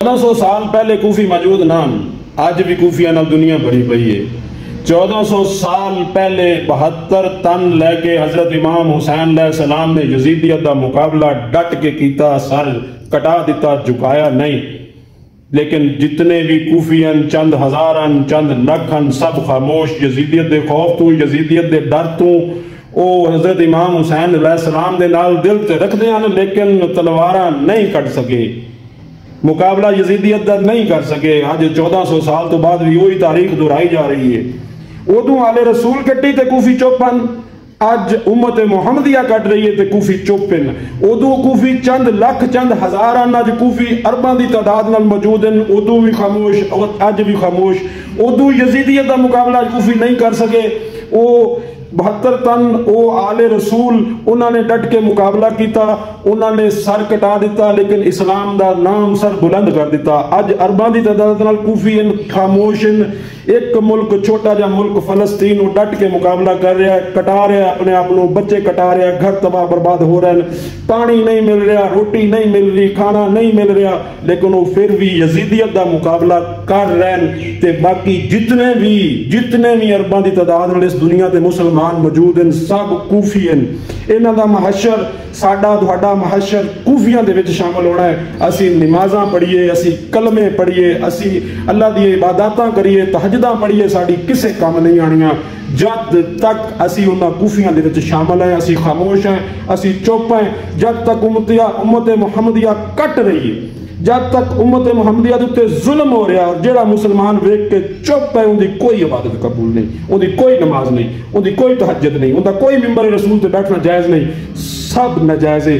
1400 ਸਾਲ ਪਹਿਲੇ ਕੂਫੀ ਮੌਜੂਦ ਨਾ ਅੱਜ ਵੀ ਕੂਫੀਆਂ ਨਾਲ ਦੁਨੀਆ ਭਰੀ ਪਈ ਹੈ। 1400 ਸਾਲ ਪਹਿਲੇ 72 ਤਨ ਲੈ ਕੇ ਹਜ਼ਰਤ ਇਮਾਮ ਹੁਸੈਨ ਅਲੈਹਿ ਸਲਾਮ ਨੇ ਯਜ਼ੀਦੀਅਤ ਦਾ ਮੁਕਾਬਲਾ ਡਟ ਕੇ ਕੀਤਾ, ਸਰ ਕਟਾ ਦਿੱਤਾ, ਝੁਕਾਇਆ ਨਹੀਂ। लेकिन जितने भी कूफियन चंद हजारन चंद लखन सब खामोश यजीदियत दे खौफ तू यजीदियत दे डर तू ओ हजरत इमाम हुसैन अलैहिस्सलाम दे नाल दिल ते रखदे हन, लेकिन तलवारां नहीं कट सके, मुकाबला यजीदियत दा नहीं कर सके। अज 1400 साल तो बाद भी वही तारीख दोहराई जा रही है। उदों आले रसूल कट्टी ते कूफी चुप हन, अज उम्मत मुहम्मदिया कट रही है तो कूफी चुप हैं। उदों कूफी चंद लख चंद हज़ार अज कूफी अरबां की तादाद नाल मौजूद हैं, उदों भी खामोश और अज भी खामोश। उदों यजीदियत का मुकाबला कूफी नहीं कर सके। वो 72 तन वो आले रसूल उन्होंने डट के मुकाबला किया, उन्होंने सर कटा दिता, लेकिन इस्लाम का नाम सर बुलंद कर दिता। अज अरबां की तादाद नाल कूफी खामोश हैं। एक मुल्क छोटा जा मुल्क फलस्तीन वो डट के मुकाबला कर रहा है, कटा रहा है अपने आप को, बच्चे कटा रहा है, घर तबाह बर्बाद हो रहे हैं, पानी नहीं मिल रहा, रोटी नहीं मिल रही, खाना नहीं मिल रहा, लेकिन वो फिर भी यजीदियत का मुकाबला कर रहे हैं। ते बाकी जितने भी अरबां की तादाद इस दुनिया के मुसलमान मौजूद हैं सब कूफी हैं। इन्हां दा महशर साडा तुहाडा महशर कूफियां दे विच शामिल होना है। असी नमाज़ां पढ़िए, असी कलमे पढ़िए, असी अल्लाह दी इबादतां करिए, तहज्जुदां पढ़िए, साडी किसे काम नहीं आनियां जद तक असी उन्हां कूफियां दे विच शामिल हैं। असी खामोश हैं, असी चुप हैं। जद तक उम्मत मुहम्मदिया कट रही है, जब तक उम्मत मुहम्मदिया दे उत्ते जुल्म हो रहा, और जेड़ा मुसलमान वेख के चुप है उनकी कोई इबादत कबूल नहीं, उनकी कोई नमाज नहीं, उनकी कोई तहज्जुद नहीं, उनका कोई मिंबर रसूल ते बैठना जायज़ नहीं, सब नाजायज़ है।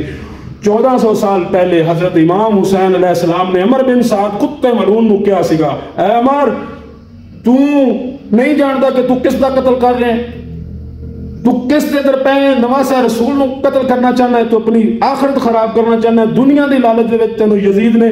1400 साल पहले हजरत इमाम हुसैन अलैहिस्सलाम ने अमर बिन साद कुत्ते मलून नूं कहा सीगा, ऐ अमर तू नहीं जानता कि तू किस दा कत्ल कर रहे हैं, तू किस दे दर पे नवासा रसूल नूं कत्ल करना चाहना है, तू अपनी आखिरत खराब करना चाहना है। दुनिया की लालच दे विच तैनूं यजीद ने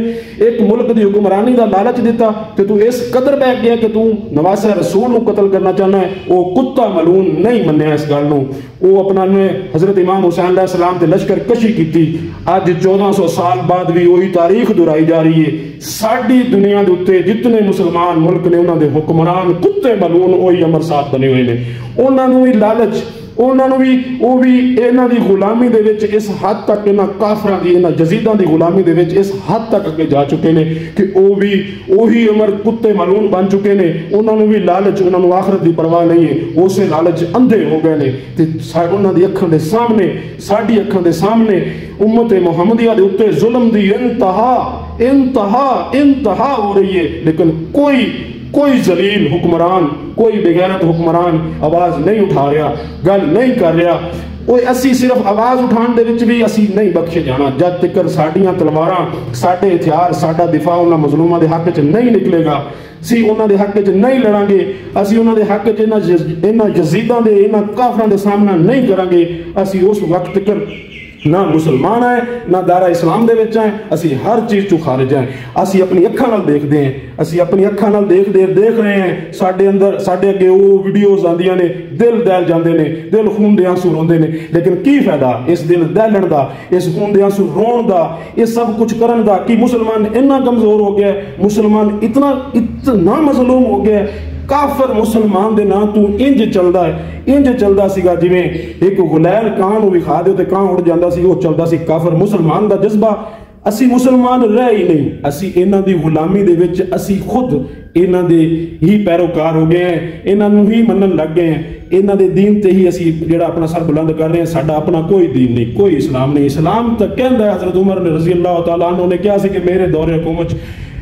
एक मुल्क की हुक्मरानी का लालच दिता कि तू इस कदर बह गया कि तू नवासा रसूल नूं कत्ल करना चाहना है। वो कुत्ता मलून नहीं मन्निया इस गल नूं, वो अपना ने हजरत इमाम हुसैन अलैहिस्सलाम ते लश्कर कशी की। अज 1400 साल बाद भी वही तारीख दोहराई जा रही है। साडी दुनिया के उत्ते जितने मुसलमान मुल्क ने उन्होंने हुक्मरान कुत्ते मलून वही अमर साथ बने हुए हैं। उन्होंने भी लालच, उन्होंने भी वो भी इन्हां दी गुलामी दे विच इस हद तक, इन्हां काफरां दी इन्हां जजीदां दी गुलामी दे विच इस हद तक अगे जा चुके ने कि वो भी वही अमर कुत्ते मलून बन चुके ने। उन्होंने भी लालच, उन्होंने आखिरत की परवाह नहीं है, उसे लालच अंधे हो गए ने। ते उन्हां दी अखां दे सामने, साडी अखां दे सामने उम्मत मुहम्मदिया दे उत्ते जुल्म दी इंतहा हो रही है, लेकिन कोई जलील हुक्मरान, कोई बेगैरत हुक्मरान आवाज नहीं उठा रहा, गल नहीं कर रहा। वो असी सिर्फ आवाज उठाने दे विच भी असी नहीं बख्शे जाना जब तक साडियां तलवारां, साडे हथियार, साडा दिफा उन्हां मजलूमां दे हक च नहीं निकलेगा। सी उन्हां दे हक च नहीं लड़ांगे, असी उन्हां दे हक च इन्हां यजीदां दे, इन्हां काफरां दे सामना नहीं करांगे। असी उस वक्त तक ना मुसलमान है, ना दायरा इस्लाम दे विच है, असी हर चीज़ चो खारिज हैं। असी अपनी अखां नाल देखदे हैं, असी अपनी अखां नाल देख रहे हैं, साडे अंदर साडे अगे वो वीडियोज़ आंदियां ने, दिल दहल जांदे ने, दिल खून दे आंसू रोंदे ने। लेकिन की फायदा इस दिल दहलण दा, इस खून दे आंसू रोण दा, इस सब कुछ करन दा कि मुसलमान इन्ना कमजोर हो गया, मुसलमान इतना मजलूम हो गया। काफर मुसलमान दे नां तू इंज चलदा है, इंज चलदा सीगा जिवें एक गुलैल कां नूं विखा दे ते कां उड़ जांदा सी, वो चलदा सी काफर मुसलमान दा जज्बा। असी मुसलमान रह ही नहीं, असी इन्हां दी गुलामी दे विच असी खुद इन्हां दे ही पैरोकार हो गए हैं, इन्हां नूं ही मनन लग गए हैं। इन्हां दे दीन ते ही असी जिहड़ा अपना सर बुलंद कर रहे हैं। साडा अपना कोई दीन नहीं, कोई इस्लाम नहीं। इस्लाम तो कहंदा है, हज़रत उमर ने रज़ी अल्लाह तआला अन्हु ने कहा सी कि मेरे दौरे हुकूमत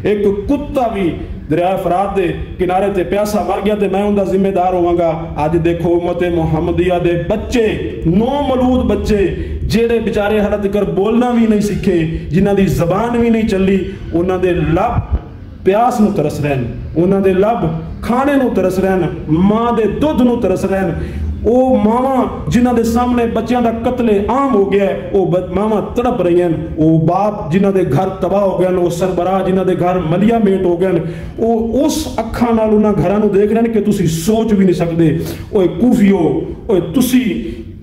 एक कुत्ता भी दरिया फरात के किनारे ते प्यासा मर गया तो मैं उनका जिम्मेदार होवांगा। अज देखो उम्मत मुहम्मदिया दे बच्चे, 9 मलूद बच्चे जेड़े बेचारे हाले तक बोलना भी नहीं सीखे, जिन्हां दी जबान भी नहीं चली, उन्हां दे लब प्यास नूं तरस रहन, उन्हां दे लब खाने नूं तरस रहन, मां दे दुध नूं तरस रहन। वो मावा जिन्हां दे सामने बच्चों का कत्ले आम हो गया है, वो मावा तड़प रही हैं। वो बाप जिन्हां दे घर तबाह हो गए, वो सरबराह जिन्हां दे घर मलिया मेट हो गए, वो उस अखां नाल उन्हां घरां नूं देख रहे हैं कि तुसी सोच भी नहीं सकते। ओए कूफियो, ओए तुसी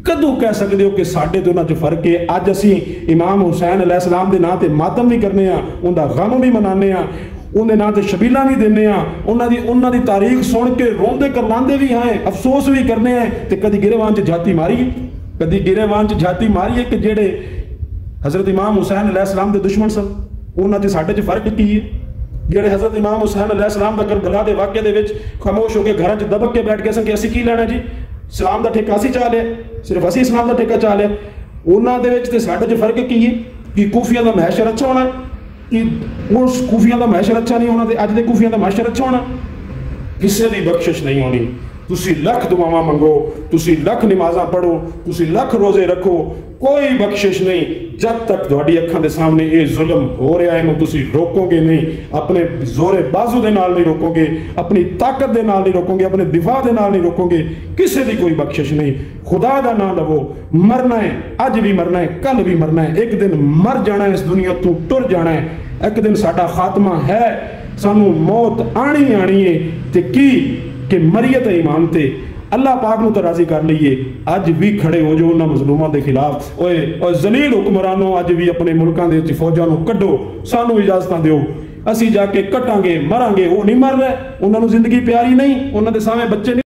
कदों कह सकते हो कि साढ़े तो उन्होंने फर्क है? अज असी इमाम हुसैन अलैहिस्सलाम के नाम से मातम भी करने, उनका गम भी मनाने, उनके नाम से शबीला भी देने, उन्होंने तारीख सुन के रोंदे करलांदे भी हैं, अफसोस भी करने हैं। तो कभी गिरेवान च जाती मारी, कभी गिरेवान च जाती मारी है कि जेड़े हजरत इमाम हुसैन अलैहिस्सलाम के दुश्मन सन, उन्होंने साढ़े च फर्क की है? जेड़े हजरत इमाम हुसैन अलैहिस्सलाम का करबला के वाक़े दे विच खामोश होकर घर च दबक के बैठ गए सन कि असीं की लेना जी, इस्लाम का ठेका असीं चा लिया, सिर्फ असीं इस्लाम का ठेका चा लिया। उन्होंने दे विच ते साढ़े च फर्क की है? कि कूफिया का महशर अच्छा होना, कि उस कूफिया का महशर अच्छा नहीं होना, तो अज दे कूफिया का महशर अच्छा होना? किसी की बख्शिश नहीं होनी। तुसी लख दुआवां मंगो, तुसी लख नमाज़ां पढ़ो, तुसी लख रोजे रखो, कोई बख्शिश नहीं जब तक तुहाडी अखां दे सामने ये जुल्म हो रहा है। तुसी रोकोगे नहीं, अपने जोरे बाजू दे नाल नहीं रोकोगे, अपनी ताकत दे नाल नहीं रोकोगे, अपने दिफा दे नाल नहीं रोकोगे, किसी की कोई बख्शिश नहीं। खुदा दा नाम लवो, मरना है, अज भी मरना है, कल भी मरना है, एक दिन मर जाना है, इस दुनिया तो टुर जाना है, एक दिन साडा खात्मा है, सानू मौत आनी आनी है। ते की कि मरीयत ईमान ते अल्लाह पाक नूं तो राजी कर लईए। अज भी खड़े हो जो उन्हां मजलूमां दे खिलाफ। ओए जलील हुक्मरानों, अज भी अपने मुल्कां दे फौजां नूं कड्डो, सानू इजाजतां दिओ, असीं जाके कटांगे, मरांगे। वो नहीं मर रहे, उन्हां नूं जिंदगी प्यारी नहीं, उन्हां दे सामने बच्चे नहीं।